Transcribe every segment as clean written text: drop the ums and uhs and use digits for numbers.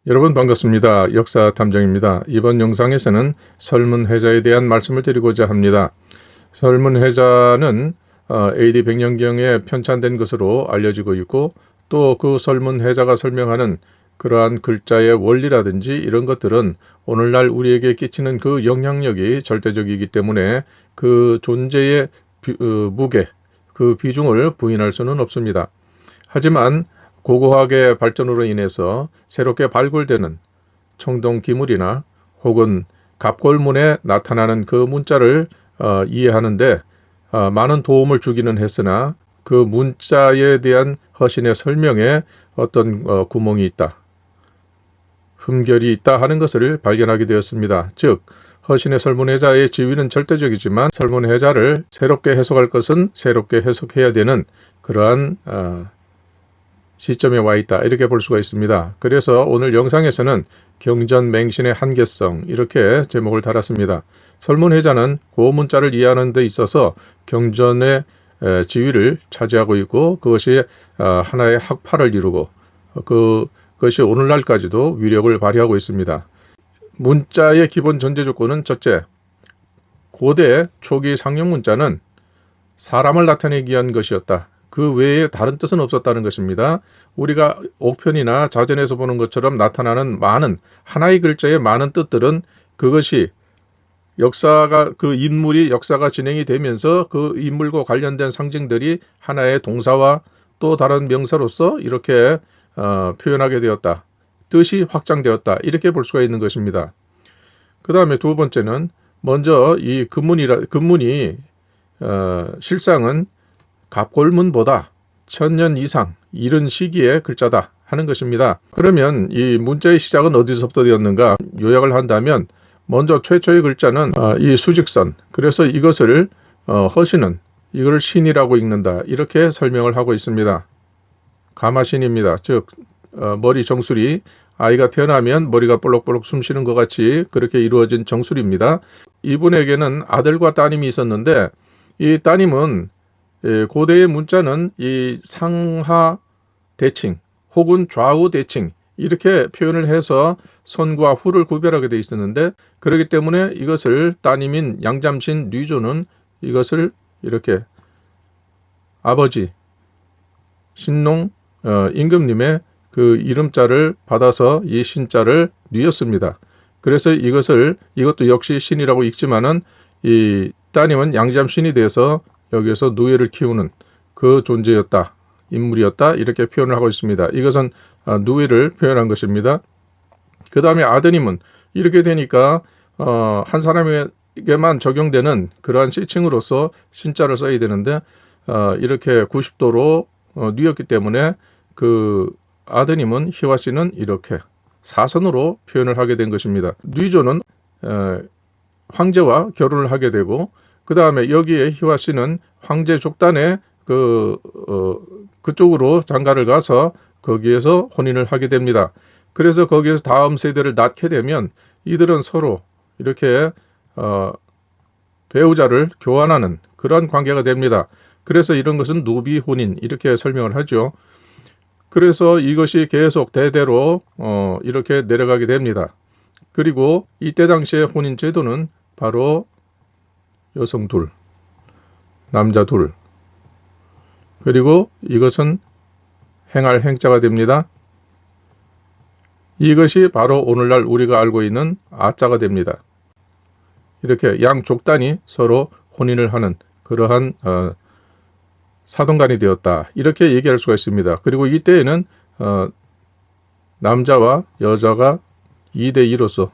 여러분 반갑습니다. 역사탐정입니다. 이번 영상에서는 설문회자에 대한 말씀을 드리고자 합니다. 설문회자는 AD 100년경에 편찬된 것으로 알려지고 있고, 또 그 설문회자가 설명하는 그러한 글자의 원리라든지 이런 것들은 오늘날 우리에게 끼치는 그 영향력이 절대적이기 때문에 그 존재의 무게, 그 비중을 부인할 수는 없습니다. 하지만 고고학의 발전으로 인해서 새롭게 발굴되는 청동 기물이나 혹은 갑골문에 나타나는 그 문자를 이해하는데 많은 도움을 주기는 했으나, 그 문자에 대한 허신의 설명에 어떤 구멍이 있다, 흠결이 있다 하는 것을 발견하게 되었습니다. 즉, 허신의 설문회자의 지위는 절대적이지만 설문회자를 새롭게 해석할 것은 새롭게 해석해야 되는 그러한 시점에 와 있다, 이렇게 볼 수가 있습니다. 그래서 오늘 영상에서는 경전맹신의 한계성, 이렇게 제목을 달았습니다. 설문회자는 고문자를 이해하는 데 있어서 경전의 지위를 차지하고 있고, 그것이 하나의 학파를 이루고 그것이 오늘날까지도 위력을 발휘하고 있습니다. 문자의 기본 전제 조건은 첫째, 고대 초기 상용 문자는 사람을 나타내기 위한 것이었다. 그 외에 다른 뜻은 없었다는 것입니다. 우리가 옥편이나 자전에서 보는 것처럼 나타나는 많은 하나의 글자의 많은 뜻들은 그것이 그 인물이 역사가 진행이 되면서 그 인물과 관련된 상징들이 하나의 동사와 또 다른 명사로서 이렇게 표현하게 되었다. 뜻이 확장되었다. 이렇게 볼 수가 있는 것입니다. 그 다음에 두 번째는, 먼저 이 근문이 실상은 갑골문보다 1000년 이상 이른 시기의 글자다 하는 것입니다. 그러면 이 문자의 시작은 어디서부터 되었는가 요약을 한다면, 먼저 최초의 글자는 이 수직선, 그래서 이것을 허신은 이걸 신이라고 읽는다, 이렇게 설명을 하고 있습니다. 가마신입니다. 즉 머리 정수리, 아이가 태어나면 머리가 볼록볼록 숨쉬는 것 같이 그렇게 이루어진 정수리입니다. 이분에게는 아들과 따님이 있었는데, 이 따님은 고대의 문자는 이 상하 대칭 혹은 좌우 대칭, 이렇게 표현을 해서 선과 후를 구별하게 되어 있었는데, 그렇기 때문에 이것을 따님인 양잠신 뉘조는 이것을 이렇게 아버지 신농 임금님의 그 이름자를 받아서 이 신자를 뉘었습니다. 그래서 이것도 역시 신이라고 읽지만은, 이 따님은 양잠신이 돼서 여기에서 누에를 키우는 그 존재였다, 인물이었다, 이렇게 표현을 하고 있습니다. 이것은 누에를 표현한 것입니다. 그 다음에 아드님은 이렇게 되니까 한 사람에게만 적용되는 그러한 시칭으로서 신자를 써야 되는데, 이렇게 90도로 뉘었기 때문에 그 아드님은 희화씨는 이렇게 사선으로 표현을 하게 된 것입니다. 뉘조는 황제와 결혼을 하게 되고, 그 다음에 여기에 희화씨는 황제 족단의 그쪽으로 장가를 가서 거기에서 혼인을 하게 됩니다. 그래서 거기에서 다음 세대를 낳게 되면 이들은 서로 이렇게 배우자를 교환하는 그런 관계가 됩니다. 그래서 이런 것은 누비 혼인, 이렇게 설명을 하죠. 그래서 이것이 계속 대대로 이렇게 내려가게 됩니다. 그리고 이때 당시의 혼인 제도는 바로 여성 둘, 남자 둘, 그리고 이것은 행할 행자가 됩니다. 이것이 바로 오늘날 우리가 알고 있는 아자가 됩니다. 이렇게 양족단이 서로 혼인을 하는 그러한 사돈간이 되었다, 이렇게 얘기할 수가 있습니다. 그리고 이때에는 남자와 여자가 2대2로서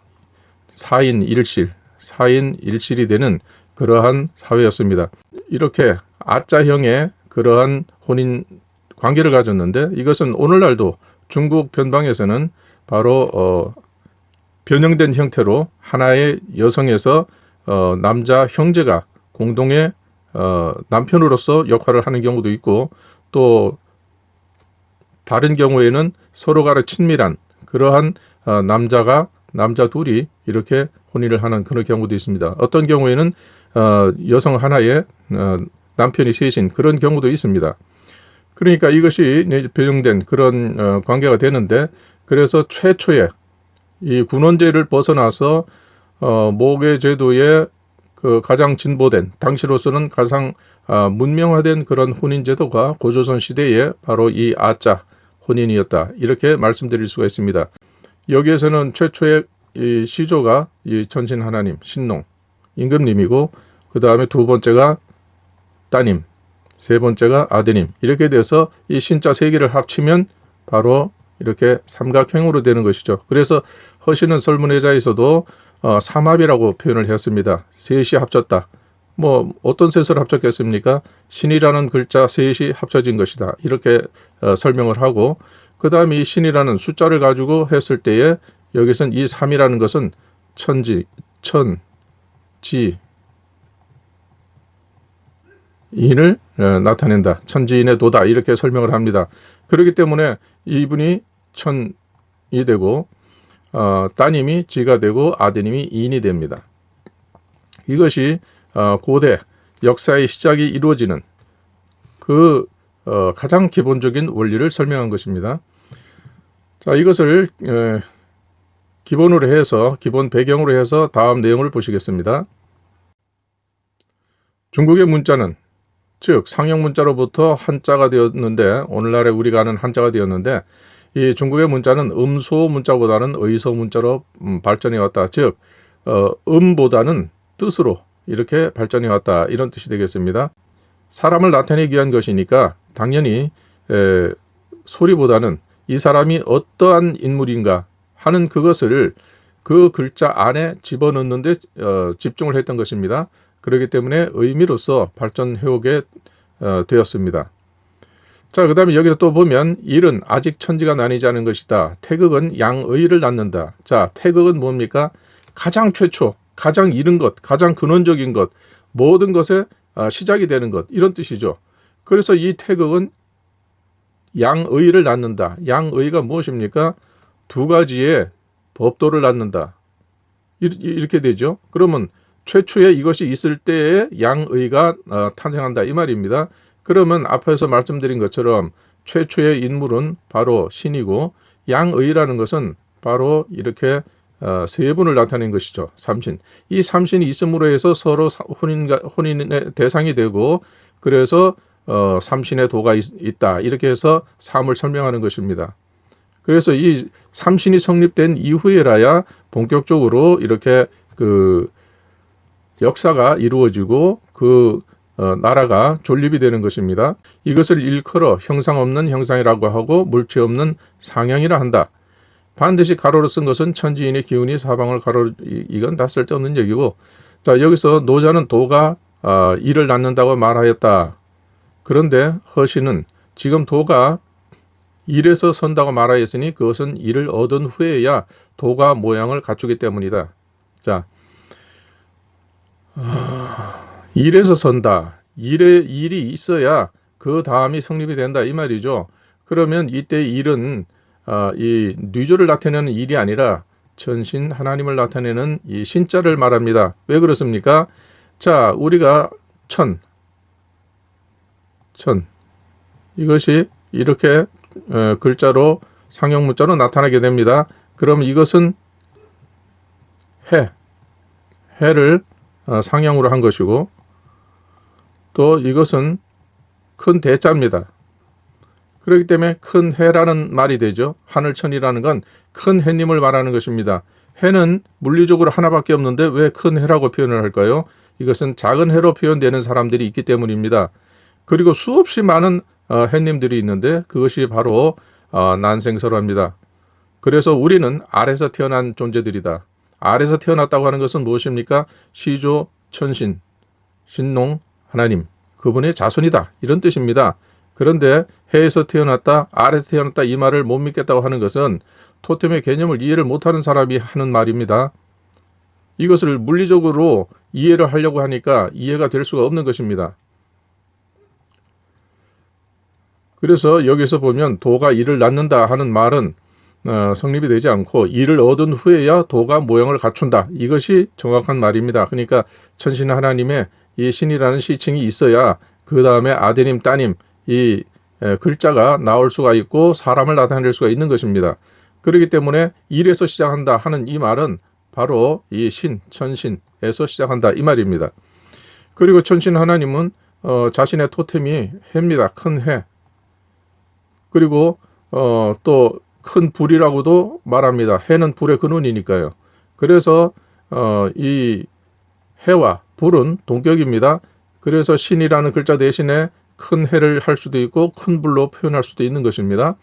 4인 1실이 되는 그러한 사회였습니다. 이렇게 아자형의 그러한 혼인 관계를 가졌는데, 이것은 오늘날도 중국 변방에서는 바로 변형된 형태로 하나의 여성에서 남자 형제가 공동의 남편으로서 역할을 하는 경우도 있고, 또 다른 경우에는 서로 간에 친밀한 그러한 남자 둘이 이렇게 혼인을 하는 그런 경우도 있습니다. 어떤 경우에는 여성 하나에 남편이 셋인 그런 경우도 있습니다. 그러니까 이것이 변형된 그런 관계가 되는데, 그래서 최초의 이 군원제를 벗어나서 모계 제도의 그 가장 진보된, 당시로서는 가장 문명화된 그런 혼인제도가 고조선 시대에 바로 이 아자 혼인이었다. 이렇게 말씀드릴 수가 있습니다. 여기에서는 최초의 이 시조가 이 천신 하나님, 신농, 임금님이고, 그 다음에 두 번째가 따님, 세 번째가 아드님, 이렇게 돼서 이 신자 세 개를 합치면 바로 이렇게 삼각형으로 되는 것이죠. 그래서 허신은 설문회자에서도 삼합이라고 표현을 했습니다. 셋이 합쳤다. 뭐 어떤 셋을 합쳤겠습니까? 신이라는 글자 셋이 합쳐진 것이다. 이렇게 설명을 하고, 그 다음에 이 신이라는 숫자를 가지고 했을 때에 여기서는 이 3이라는 것은 천지, 천지, 인을 나타낸다. 천지인의 도다. 이렇게 설명을 합니다. 그렇기 때문에 이분이 천이 되고 따님이 지가 되고 아드님이 인이 됩니다. 이것이 고대 역사의 시작이 이루어지는 그 가장 기본적인 원리를 설명한 것입니다. 자, 이것을 기본으로 해서, 기본 배경으로 해서 다음 내용을 보시겠습니다. 중국의 문자는, 즉 상형 문자로부터 한자가 되었는데, 오늘날에 우리가 아는 한자가 되었는데, 이 중국의 문자는 음소 문자보다는 의소 문자로 발전해 왔다. 즉 음보다는 뜻으로 이렇게 발전해 왔다. 이런 뜻이 되겠습니다. 사람을 나타내기 위한 것이니까 당연히 소리보다는 이 사람이 어떠한 인물인가 하는 그것을 그 글자 안에 집어넣는 데 집중을 했던 것입니다. 그렇기 때문에 의미로서 발전해 오게 되었습니다. 자, 그 다음에 여기서 또 보면 일은 아직 천지가 나뉘지 않은 것이다. 태극은 양의를 낳는다. 자, 태극은 뭡니까? 가장 최초, 가장 이른 것, 가장 근원적인 것, 모든 것의 시작이 되는 것, 이런 뜻이죠. 그래서 이 태극은 양의를 낳는다. 양의가 무엇입니까? 두 가지의 법도를 낳는다. 이렇게 되죠. 그러면 최초에 이것이 있을 때에 양의가 탄생한다. 이 말입니다. 그러면 앞에서 말씀드린 것처럼 최초의 인물은 바로 신이고, 양의라는 것은 바로 이렇게 세 분을 나타낸 것이죠. 삼신. 이 삼신이 있음으로 해서 서로 혼인의 대상이 되고, 그래서 삼신의 도가 있다. 이렇게 해서 삶을 설명하는 것입니다. 그래서 이 삼신이 성립된 이후에라야 본격적으로 이렇게 그 역사가 이루어지고 그 나라가 존립이 되는 것입니다. 이것을 일컬어 형상 없는 형상이라고 하고 물체 없는 상형이라 한다. 반드시 가로로 쓴 것은 천지인의 기운이 사방을 가로, 이건 다 쓸데없는 얘기고, 자, 여기서 노자는 도가 일을 낳는다고 말하였다. 그런데 허신은 지금 도가 일에서 선다고 말하였으니 그것은 일을 얻은 후에야 도가 모양을 갖추기 때문이다. 자, 일에서 선다. 일이 있어야 그 다음이 성립이 된다. 이 말이죠. 그러면 이때 일은 이 뉘조를 나타내는 일이 아니라 전신 하나님을 나타내는 이 신자를 말합니다. 왜 그렇습니까? 자, 우리가 천 이것이 이렇게 글자로 상형 문자로 나타나게 됩니다. 그럼 이것은 해를 상형으로 한 것이고, 또 이것은 큰 대자입니다. 그렇기 때문에 큰 해라는 말이 되죠. 하늘천이라는 건 큰 해님을 말하는 것입니다. 해는 물리적으로 하나밖에 없는데 왜 큰 해라고 표현을 할까요? 이것은 작은 해로 표현되는 사람들이 있기 때문입니다. 그리고 수없이 많은 해님들이 있는데 그것이 바로 난생설화입니다. 그래서 우리는 아래서 태어난 존재들이다. 아래서 태어났다고 하는 것은 무엇입니까? 시조, 천신, 신농, 하나님, 그분의 자손이다. 이런 뜻입니다. 그런데 해에서 태어났다, 아래에서 태어났다 이 말을 못 믿겠다고 하는 것은 토템의 개념을 이해를 못하는 사람이 하는 말입니다. 이것을 물리적으로 이해를 하려고 하니까 이해가 될 수가 없는 것입니다. 그래서 여기서 보면 도가 일을 낳는다 하는 말은 성립이 되지 않고 일을 얻은 후에야 도가 모양을 갖춘다. 이것이 정확한 말입니다. 그러니까 천신 하나님의 이 신이라는 시칭이 있어야 그 다음에 아드님, 따님 이 글자가 나올 수가 있고 사람을 나타낼 수가 있는 것입니다. 그렇기 때문에 일에서 시작한다 하는 이 말은 바로 이 신, 천신에서 시작한다 이 말입니다. 그리고 천신 하나님은 자신의 토템이 해입니다. 큰 해. 그리고 또 큰 불이라고도 말합니다. 해는 불의 근원이니까요. 그래서 이 해와 불은 동격입니다. 그래서 신이라는 글자 대신에 큰 해를 할 수도 있고 큰 불로 표현할 수도 있는 것입니다.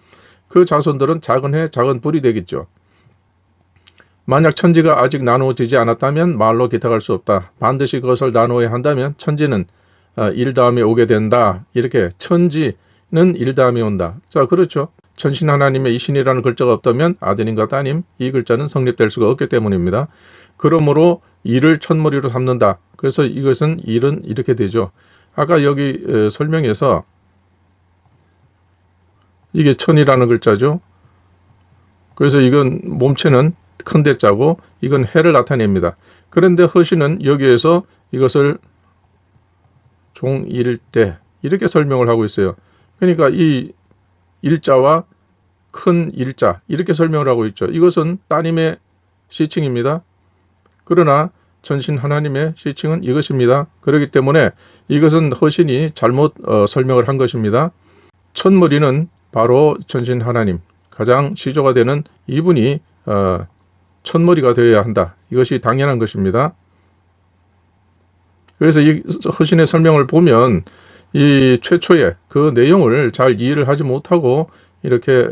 그 자손들은 작은 해, 작은 불이 되겠죠. 만약 천지가 아직 나누어지지 않았다면 말로 기탁할 수 없다. 반드시 그것을 나누어야 한다면 천지는 일 다음에 오게 된다. 이렇게 천지는 일 다음에 온다. 자, 그렇죠. 천신 하나님의 이 신이라는 글자가 없다면 아드님과 따님 이 글자는 성립될 수가 없기 때문입니다. 그러므로 일을 첫머리로 삼는다. 그래서 이것은 일은 이렇게 되죠. 아까 여기 설명에서 이게 천이라는 글자죠. 그래서 이건 몸체는 큰 대자고 이건 해를 나타냅니다. 그런데 허신은 여기에서 이것을 종일대 이렇게 설명을 하고 있어요. 그러니까 이 일자와 큰 일자 이렇게 설명을 하고 있죠. 이것은 따님의 시칭입니다. 그러나 천신 하나님의 시칭은 이것입니다. 그렇기 때문에 이것은 허신이 잘못 설명을 한 것입니다. 첫머리는 바로 천신 하나님, 가장 시조가 되는 이분이 첫머리가 되어야 한다. 이것이 당연한 것입니다. 그래서 이 허신의 설명을 보면 이 최초의 그 내용을 잘 이해를 하지 못하고 이렇게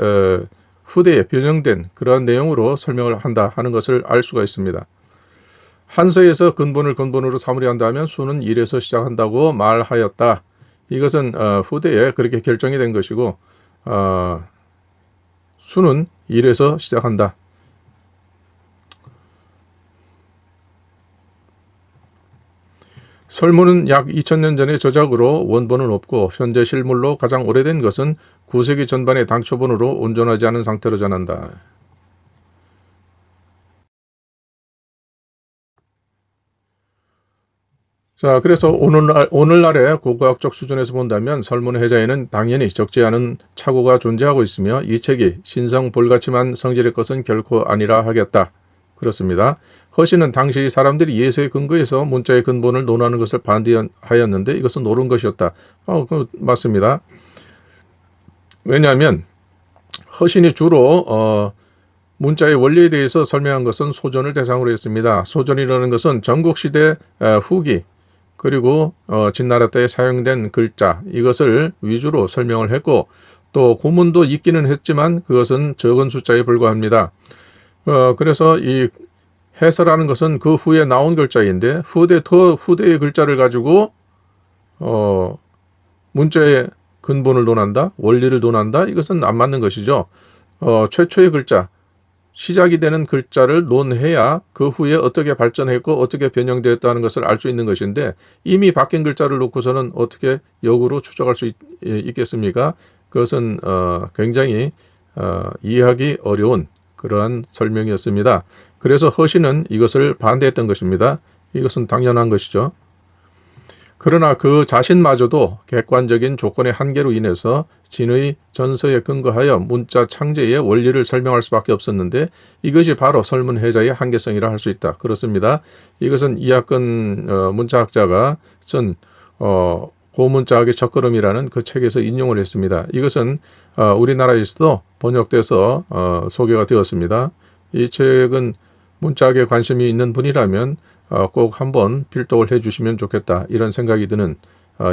후대에 변형된 그러한 내용으로 설명을 한다 하는 것을 알 수가 있습니다. 한서에서 근본을 근본으로 삼으려 한다면 수는 1에서 시작한다고 말하였다. 이것은 후대에 그렇게 결정이 된 것이고 수는 1에서 시작한다. 설문은 약 2000년 전의 저작으로 원본은 없고 현재 실물로 가장 오래된 것은 9세기 전반의 당초본으로 온전하지 않은 상태로 전한다. 자, 그래서 오늘날의 고고학적 수준에서 본다면 설문해자에는 당연히 적지 않은 착오가 존재하고 있으며 이 책이 신성볼같이만 성질의 것은 결코 아니라 하겠다. 그렇습니다. 허신은 당시 사람들이 예서에 근거해서 문자의 근본을 논하는 것을 반대하였는데 이것은 옳은 것이었다. 맞습니다. 왜냐하면 허신이 주로 문자의 원리에 대해서 설명한 것은 소전을 대상으로 했습니다. 소전이라는 것은 전국시대 후기 그리고 진나라 때 사용된 글자 이것을 위주로 설명을 했고 또 고문도 있기는 했지만 그것은 적은 숫자에 불과합니다. 그래서 이 해설하는 것은 그 후에 나온 글자인데 후대의 글자를 가지고 문자의 근본을 논한다, 원리를 논한다 이것은 안 맞는 것이죠. 최초의 글자 시작이 되는 글자를 논해야 그 후에 어떻게 발전했고 어떻게 변형되었다는 것을 알 수 있는 것인데 이미 바뀐 글자를 놓고서는 어떻게 역으로 추적할 수 있겠습니까? 그것은 굉장히 이해하기 어려운 그러한 설명이었습니다. 그래서 허신은 이것을 반대했던 것입니다. 이것은 당연한 것이죠. 그러나 그 자신마저도 객관적인 조건의 한계로 인해서 진의 전서에 근거하여 문자 창제의 원리를 설명할 수밖에 없었는데 이것이 바로 설문해자의 한계성이라 할 수 있다. 그렇습니다. 이것은 이학근 문자학자가 쓴 고문자학의 첫걸음이라는 그 책에서 인용을 했습니다. 이것은 우리나라에서도 번역돼서 소개가 되었습니다. 이 책은 문자학에 관심이 있는 분이라면 꼭 한번 필독을 해주시면 좋겠다 이런 생각이 드는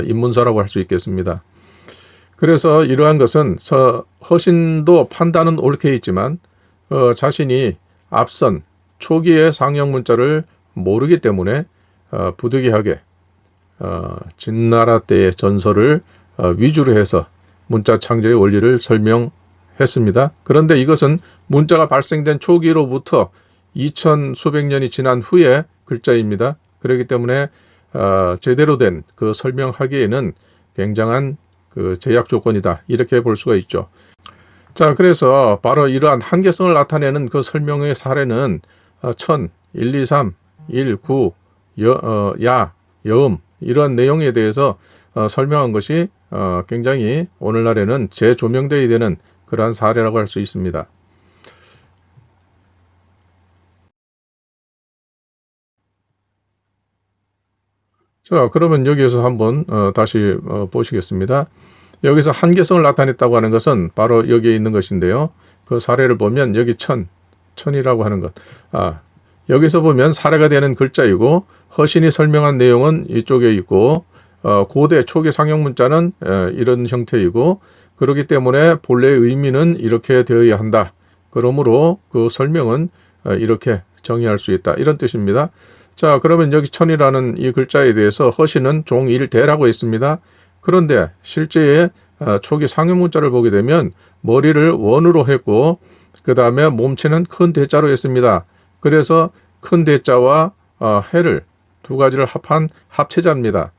입문서라고 할 수 있겠습니다. 그래서 이러한 것은 허신도 판단은 옳게 있지만 자신이 앞선 초기의 상형 문자를 모르기 때문에 부득이하게 진나라 때의 전설을 위주로 해서 문자 창제의 원리를 설명했습니다. 그런데 이것은 문자가 발생된 초기로부터 2000 수백 년이 지난 후에 글자입니다. 그렇기 때문에 제대로 된 그 설명하기에는 굉장한 그 제약 조건이다. 이렇게 볼 수가 있죠. 자, 그래서 바로 이러한 한계성을 나타내는 그 설명의 사례는 1000, 1, 2, 3, 1, 9, 야, 여음 이러한 내용에 대해서 설명한 것이 굉장히 오늘날에는 재조명되어야 되는 그러한 사례라고 할 수 있습니다. 자, 그러면 여기에서 한번 다시 보시겠습니다. 여기서 한계성을 나타냈다고 하는 것은 바로 여기에 있는 것인데요. 그 사례를 보면 여기 천이라고 하는 것. 여기서 보면 사례가 되는 글자이고 허신이 설명한 내용은 이쪽에 있고 고대 초기 상형 문자는 이런 형태이고 그렇기 때문에 본래의 의미는 이렇게 되어야 한다. 그러므로 그 설명은 이렇게 정의할 수 있다. 이런 뜻입니다. 자, 그러면 여기 천이라는 이 글자에 대해서 허신은 종일대라고 했습니다. 그런데 실제의 초기 상형 문자를 보게 되면 머리를 원으로 했고 그 다음에 몸체는 큰 대자로 했습니다. 그래서 큰 대자와 해를 두 가지를 합한 합체자입니다.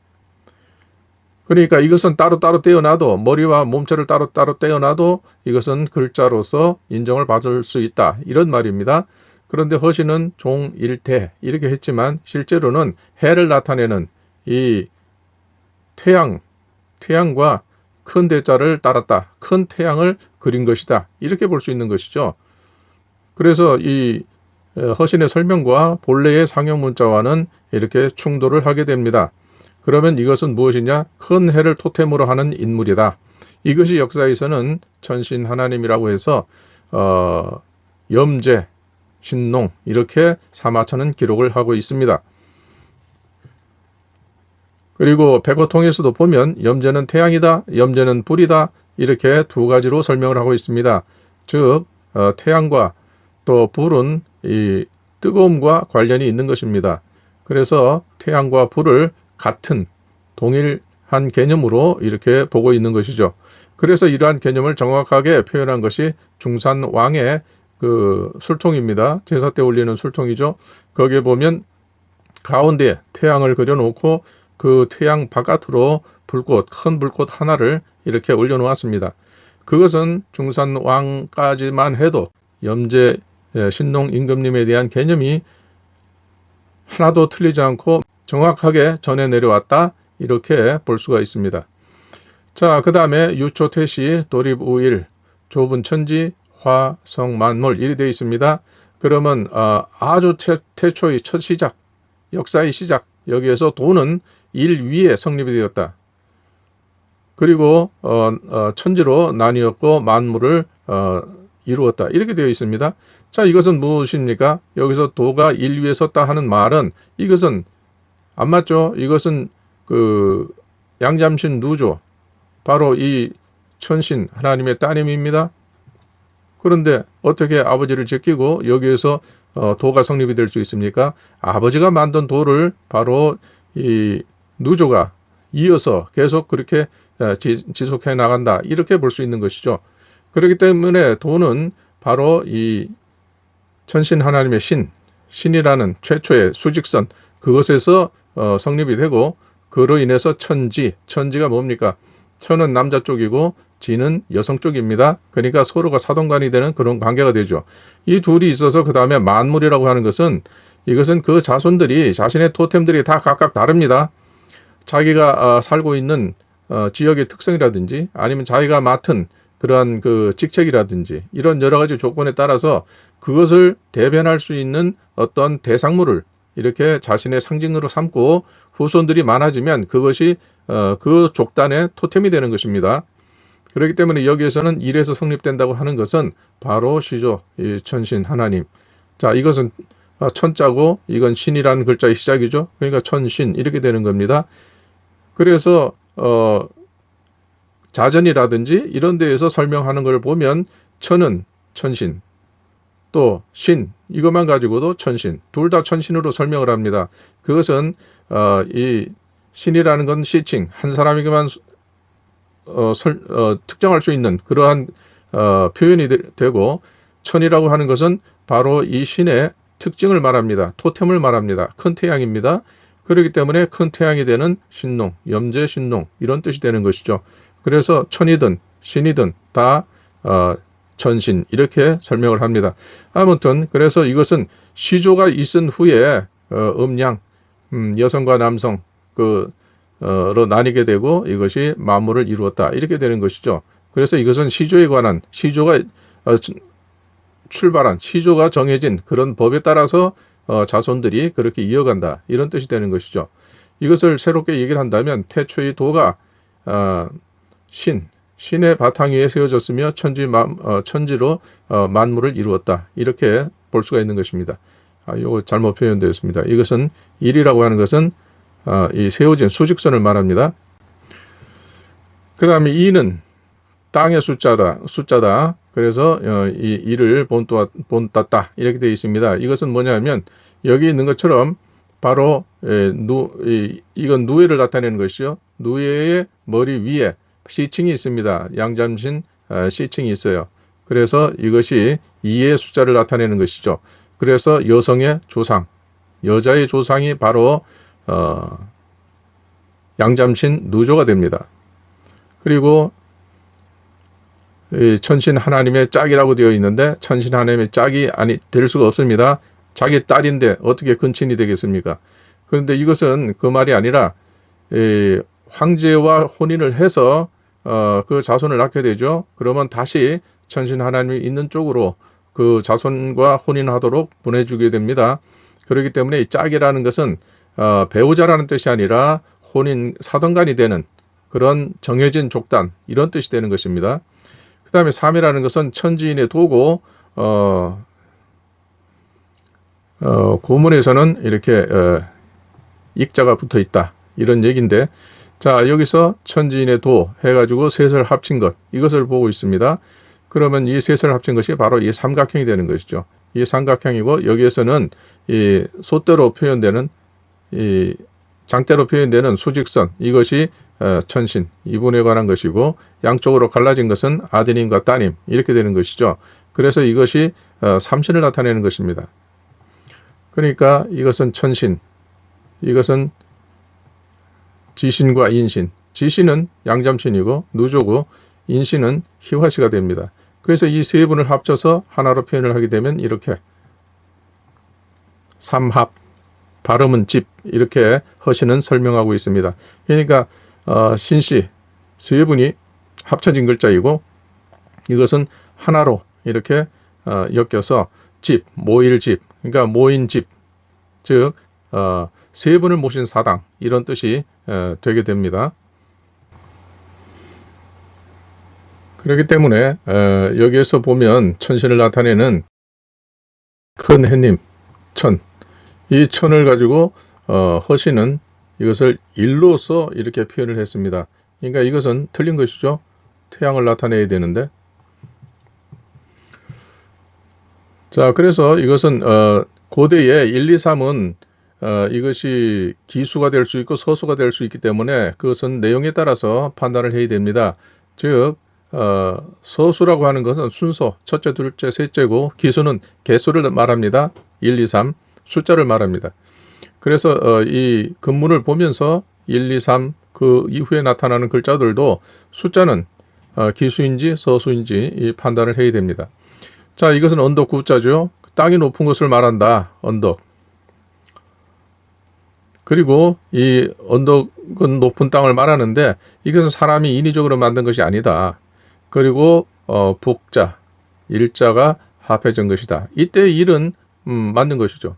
그러니까 이것은 따로따로 떼어놔도 머리와 몸체를 따로따로 떼어놔도 이것은 글자로서 인정을 받을 수 있다. 이런 말입니다. 그런데 허신은 종일대 이렇게 했지만 실제로는 해를 나타내는 이 태양과 큰 대자를 따랐다. 큰 태양을 그린 것이다. 이렇게 볼 수 있는 것이죠. 그래서 이 허신의 설명과 본래의 상형 문자와는 이렇게 충돌을 하게 됩니다. 그러면 이것은 무엇이냐? 큰 해를 토템으로 하는 인물이다. 이것이 역사에서는 천신 하나님이라고 해서 염제, 신농 이렇게 사마천은 기록을 하고 있습니다. 그리고 백어통에서도 보면 염제는 태양이다, 염제는 불이다 이렇게 두 가지로 설명을 하고 있습니다. 즉 태양과 또 불은 이 뜨거움과 관련이 있는 것입니다. 그래서 태양과 불을 같은 동일한 개념으로 이렇게 보고 있는 것이죠. 그래서 이러한 개념을 정확하게 표현한 것이 중산왕의 그 술통입니다. 제사 때 올리는 술통이죠. 거기에 보면 가운데 태양을 그려놓고 그 태양 바깥으로 큰 불꽃 하나를 이렇게 올려놓았습니다. 그것은 중산왕까지만 해도 염제, 신농, 임금님에 대한 개념이 하나도 틀리지 않고 정확하게 전해 내려왔다 이렇게 볼 수가 있습니다. 자, 그 다음에 유초태시, 도립우일, 좁은 천지, 화성만물 이리 되어 있습니다. 그러면 아주 태초의 첫 시작, 역사의 시작 여기에서 도는 일 위에 성립이 되었다. 그리고 천지로 나뉘었고 만물을 이루었다. 이렇게 되어 있습니다. 자, 이것은 무엇입니까? 여기서 도가 일 위에 섰다 하는 말은 이것은 안 맞죠? 이것은 그 양잠신 누조 바로 이 천신 하나님의 따님입니다. 그런데 어떻게 아버지를 제끼고 여기에서 도가 성립이 될 수 있습니까? 아버지가 만든 도를 바로 이 누조가 이어서 계속 그렇게 지속해 나간다. 이렇게 볼 수 있는 것이죠. 그렇기 때문에 도는 바로 이 천신 하나님의 신이라는 최초의 수직선 그것에서 성립이 되고 그로 인해서 천지가 뭡니까? 천은 남자 쪽이고 지는 여성 쪽입니다. 그러니까 서로가 사돈간이 되는 그런 관계가 되죠. 이 둘이 있어서 그 다음에 만물이라고 하는 것은 이것은 그 자손들이 자신의 토템들이 다 각각 다릅니다. 자기가 살고 있는 지역의 특성이라든지 아니면 자기가 맡은 그러한 그 직책이라든지 이런 여러 가지 조건에 따라서 그것을 대변할 수 있는 어떤 대상물을 이렇게 자신의 상징으로 삼고 후손들이 많아지면 그것이 그 족단의 토템이 되는 것입니다. 그렇기 때문에 여기에서는 일에서 성립된다고 하는 것은 바로 시조, 이 천신 하나님. 자, 이것은 천자고 이건 신이라는 글자의 시작이죠. 그러니까 천신 이렇게 되는 겁니다. 그래서 자전이라든지 이런 데에서 설명하는 걸 보면 천은 천신, 또 신 이것만 가지고도 천신, 둘 다 천신으로 설명을 합니다. 그것은 이 신이라는 건 시칭, 한 사람에게만 특정할 수 있는 그러한 표현이 되고 천이라고 하는 것은 바로 이 신의 특징을 말합니다. 토템을 말합니다. 큰 태양입니다. 그렇기 때문에 큰 태양이 되는 신농, 염제 신농 이런 뜻이 되는 것이죠. 그래서 천이든 신이든 다 천신 이렇게 설명을 합니다. 아무튼 그래서 이것은 시조가 있은 후에 음양, 여성과 남성 로 나뉘게 되고 이것이 만물을 이루었다 이렇게 되는 것이죠. 그래서 이것은 시조에 관한 시조가 출발한 시조가 정해진 그런 법에 따라서 자손들이 그렇게 이어간다 이런 뜻이 되는 것이죠. 이것을 새롭게 얘기를 한다면 태초의 도가 신의 바탕 위에 세워졌으며 천지로 만물을 이루었다. 이렇게 볼 수가 있는 것입니다. 이거 잘못 표현되었습니다. 이것은 일이라고 하는 것은 이 세워진 수직선을 말합니다. 그 다음에 이는 땅의 숫자다. 그래서 이 일을 본땄다. 이렇게 되어 있습니다. 이것은 뭐냐면 여기 있는 것처럼 바로 이건 누에를 나타내는 것이요. 누에의 머리 위에 시칭이 있습니다. 양잠신 시칭이 있어요. 그래서 이것이 이의 숫자를 나타내는 것이죠. 그래서 여성의 조상, 여자의 조상이 바로 양잠신 누조가 됩니다. 그리고 천신 하나님의 짝이라고 되어 있는데 천신 하나님의 짝이 될 수가 없습니다. 자기 딸인데 어떻게 근친이 되겠습니까? 그런데 이것은 그 말이 아니라 황제와 혼인을 해서 그 자손을 낳게 되죠. 그러면 다시 천신 하나님이 있는 쪽으로 그 자손과 혼인하도록 보내주게 됩니다. 그렇기 때문에 이 짝이라는 것은 배우자라는 뜻이 아니라 혼인 사등간이 되는 그런 정해진 족단 이런 뜻이 되는 것입니다. 그 다음에 3이라는 것은 천지인의 도고 고문에서는 이렇게 익자가 붙어 있다 이런 얘기인데 자 여기서 천지인의 도 해가지고 셋을 합친 것 이것을 보고 있습니다. 그러면 이 셋을 합친 것이 바로 이 삼각형이 되는 것이죠. 이 삼각형이고 여기에서는 이 솥대로 표현되는 이 장대로 표현되는 수직선 이것이 천신 이분에 관한 것이고 양쪽으로 갈라진 것은 아드님과 따님 이렇게 되는 것이죠. 그래서 이것이 삼신을 나타내는 것입니다. 그러니까 이것은 천신, 이것은 지신과 인신. 지신은 양잠신이고 누조고 인신은 희화시가 됩니다. 그래서 이 세 분을 합쳐서 하나로 표현을 하게 되면 이렇게 삼합, 발음은 집 이렇게 허신은 설명하고 있습니다. 그러니까 신씨 세 분이 합쳐진 글자이고 이것은 하나로 이렇게 엮여서 집, 모일집, 그러니까 모인집, 즉 세 분을 모신 사당 이런 뜻이 되게 됩니다. 그렇기 때문에 여기에서 보면 천신을 나타내는 큰 해님, 천, 이 천을 가지고 허신은 이것을 일로서 이렇게 표현을 했습니다. 그러니까 이것은 틀린 것이죠. 태양을 나타내야 되는데. 자, 그래서 이것은 고대에 1, 2, 3은 이것이 기수가 될 수 있고 서수가 될 수 있기 때문에 그것은 내용에 따라서 판단을 해야 됩니다. 즉 서수라고 하는 것은 순서, 첫째, 둘째, 셋째고 기수는 개수를 말합니다. 1, 2, 3 숫자를 말합니다. 그래서 이 근문을 보면서 1, 2, 3 그 이후에 나타나는 글자들도 숫자는 기수인지 서수인지 이 판단을 해야 됩니다. 자, 이것은 언덕 구자죠. 땅이 높은 것을 말한다. 언덕. 그리고 이 언덕은 높은 땅을 말하는데 이것은 사람이 인위적으로 만든 것이 아니다. 그리고 북자, 일자가 합해진 것이다. 이때 일은 맞는 것이죠.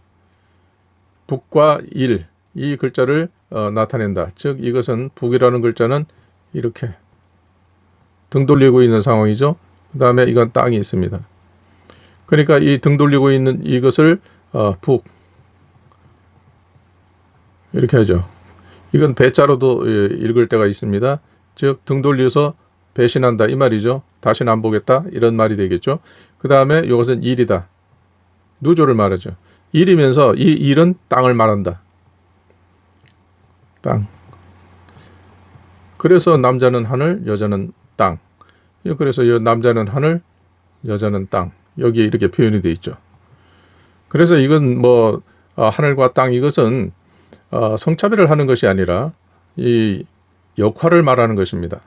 북과 일, 이 글자를 나타낸다. 즉 이것은 북이라는 글자는 이렇게 등 돌리고 있는 상황이죠. 그 다음에 이건 땅이 있습니다. 그러니까 이 등 돌리고 있는 이것을 북 이렇게 하죠. 이건 배자로도 읽을 때가 있습니다. 즉 등 돌려서 배신한다 이 말이죠. 다시는 안 보겠다 이런 말이 되겠죠. 그 다음에 이것은 일이다. 누조를 말하죠. 일이면서 이 일은 땅을 말한다. 땅. 그래서 남자는 하늘, 여자는 땅. 그래서 남자는 하늘, 여자는 땅. 여기에 이렇게 표현이 되어 있죠. 그래서 이건 뭐 하늘과 땅 이것은 성차별을 하는 것이 아니라 이 역할을 말하는 것입니다.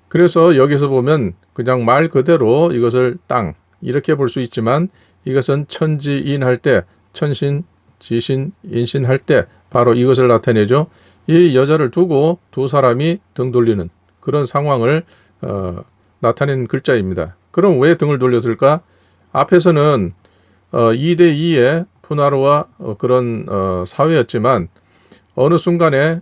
그래서 여기서 보면 그냥 말 그대로 이것을 땅 이렇게 볼 수 있지만 이것은 천지인 할 때 천신, 지신, 인신 할 때 바로 이것을 나타내죠. 이 여자를 두고 두 사람이 등 돌리는 그런 상황을 나타낸 글자입니다. 그럼 왜 등을 돌렸을까? 앞에서는 2대2의 푸나르와 그런 사회였지만 어느 순간에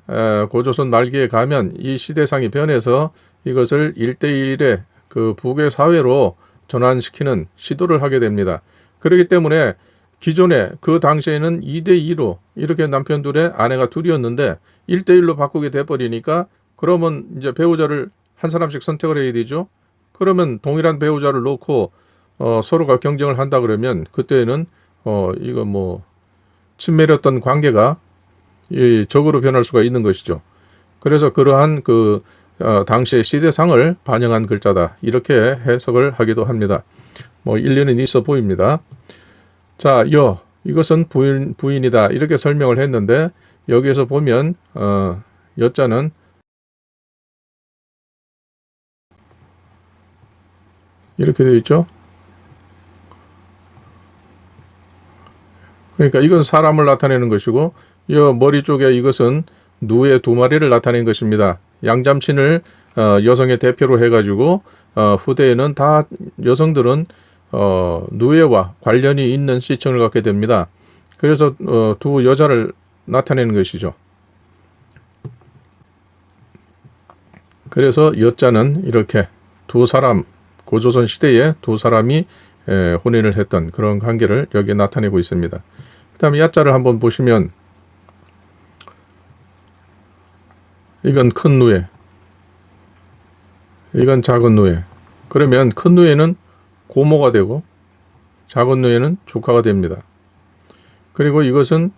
고조선 말기에 가면 이 시대상이 변해서 이것을 1대1의 그 부계 사회로 전환시키는 시도를 하게 됩니다. 그렇기 때문에 기존에 그 당시에는 2대2로 이렇게 남편 둘에 아내가 둘이었는데 1대1로 바꾸게 돼버리니까 그러면 이제 배우자를 한 사람씩 선택을 해야 되죠. 그러면 동일한 배우자를 놓고 서로가 경쟁을 한다 그러면 그때는 이거 뭐 친밀했던 관계가 이 적으로 변할 수가 있는 것이죠. 그래서 그러한 그 당시의 시대상을 반영한 글자다 이렇게 해석을 하기도 합니다. 뭐 일리는 있어 보입니다. 자, 이것은 부인이다 이렇게 설명을 했는데 여기에서 보면 여자는 이렇게 되어 있죠. 그러니까 이건 사람을 나타내는 것이고 이 머리 쪽에 이것은 누의 두 마리를 나타낸 것입니다. 양잠신을 여성의 대표로 해가지고 후대에는 다 여성들은 누에와 관련이 있는 시청을 갖게 됩니다. 그래서 두 여자를 나타내는 것이죠. 그래서 여자는 이렇게 두 사람, 고조선 시대에 두 사람이 혼인을 했던 그런 관계를 여기에 나타내고 있습니다. 그 다음에 야자를 한번 보시면 이건 큰 누에, 이건 작은 누에. 그러면 큰 누에는 고모가 되고 작은 누에는 조카가 됩니다. 그리고 이것은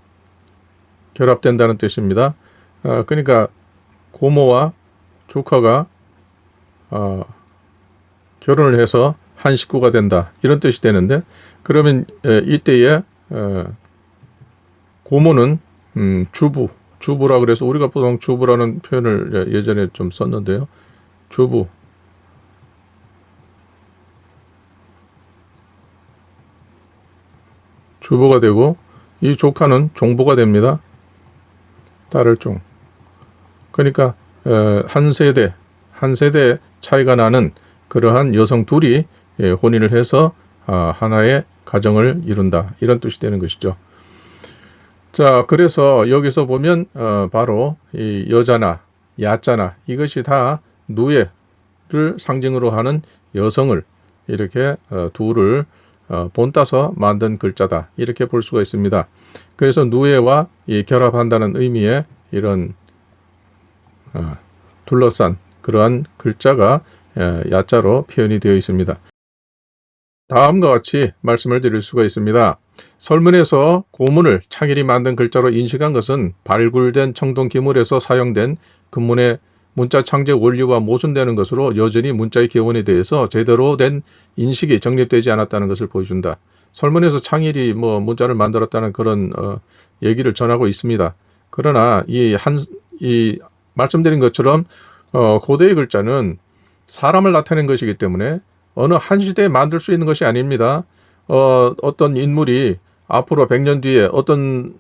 결합된다는 뜻입니다. 그러니까 고모와 조카가 결혼을 해서 한 식구가 된다 이런 뜻이 되는데 그러면 이때에 고모는 주부라 그래서 우리가 보통 주부라는 표현을 예전에 좀 썼는데요. 주부가 되고 이 조카는 종부가 됩니다. 딸을 종. 그러니까 한 세대 차이가 나는 그러한 여성 둘이 혼인을 해서 하나의 가정을 이룬다 이런 뜻이 되는 것이죠. 자, 그래서 여기서 보면 바로 이 여자나 야자나 이것이 다 누에를 상징으로 하는 여성을 이렇게 둘을 본따서 만든 글자다 이렇게 볼 수가 있습니다. 그래서 누에와 결합한다는 의미의 이런 둘러싼 그러한 글자가 야자로 표현이 되어 있습니다. 다음과 같이 말씀을 드릴 수가 있습니다. 설문에서 고문을 창일이 만든 글자로 인식한 것은 발굴된 청동 기물에서 사용된 금문의 문자 창제 원리와 모순되는 것으로 여전히 문자의 기원에 대해서 제대로 된 인식이 정립되지 않았다는 것을 보여준다. 설문에서 창일이 뭐 문자를 만들었다는 그런 얘기를 전하고 있습니다. 그러나 이 말씀드린 것처럼 고대의 글자는 사람을 나타낸 것이기 때문에 어느 한 시대에 만들 수 있는 것이 아닙니다. 어떤 인물이 앞으로 100년 뒤에 어떤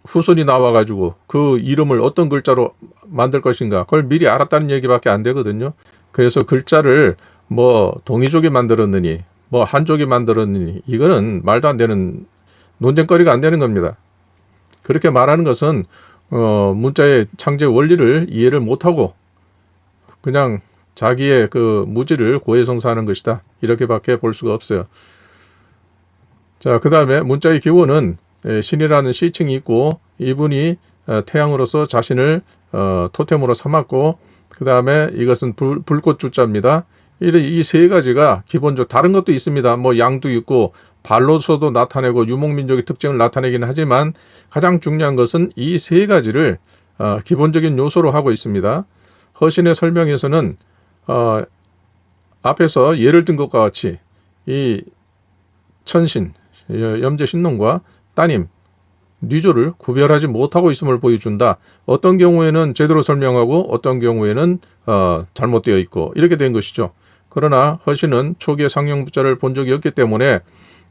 후손이 나와가지고 그 이름을 어떤 글자로 만들 것인가 그걸 미리 알았다는 얘기밖에 안 되거든요. 그래서 글자를 뭐 동이족이 만들었느니 뭐 한족이 만들었느니 이거는 말도 안 되는 논쟁거리가 안 되는 겁니다. 그렇게 말하는 것은 문자의 창제 원리를 이해를 못하고 그냥 자기의 그 무지를 고해성사하는 것이다. 이렇게밖에 볼 수가 없어요. 자, 그 다음에 문자의 기원은 신이라는 시칭이 있고 이분이 태양으로서 자신을 토템으로 삼았고 그 다음에 이것은 불꽃 주자입니다. 이 세 가지가 기본적으로 다른 것도 있습니다. 뭐 양도 있고 발로서도 나타내고 유목민족의 특징을 나타내긴 하지만 가장 중요한 것은 이 세 가지를 기본적인 요소로 하고 있습니다. 허신의 설명에서는 앞에서 예를 든 것과 같이 이 천신, 염제신농과 따님, 뉘조를 구별하지 못하고 있음을 보여준다. 어떤 경우에는 제대로 설명하고 어떤 경우에는 잘못되어 있고 이렇게 된 것이죠. 그러나 허신은 초기의 상형부자를 본 적이 없기 때문에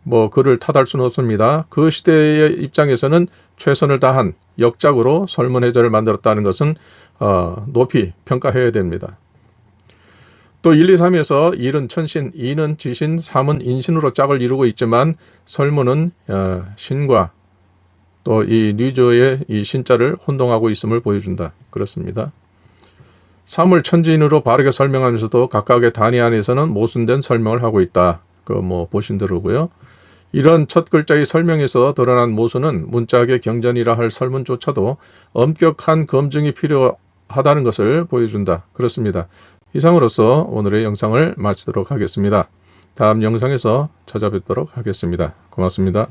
뭐 그를 탓할 수는 없습니다. 그 시대의 입장에서는 최선을 다한 역작으로 설문해자를 만들었다는 것은 높이 평가해야 됩니다. 또 1, 2, 3에서 1은 천신, 2는 지신, 3은 인신으로 짝을 이루고 있지만 설문은 신과 또 이 뉘조의 이 신자를 혼동하고 있음을 보여준다. 그렇습니다. 사물 천지인으로 바르게 설명하면서도 각각의 단위 안에서는 모순된 설명을 하고 있다. 보신 대로고요. 이런 첫 글자의 설명에서 드러난 모순은 문자학의 경전이라 할 설문조차도 엄격한 검증이 필요하다는 것을 보여준다. 그렇습니다. 이상으로서 오늘의 영상을 마치도록 하겠습니다. 다음 영상에서 찾아뵙도록 하겠습니다. 고맙습니다.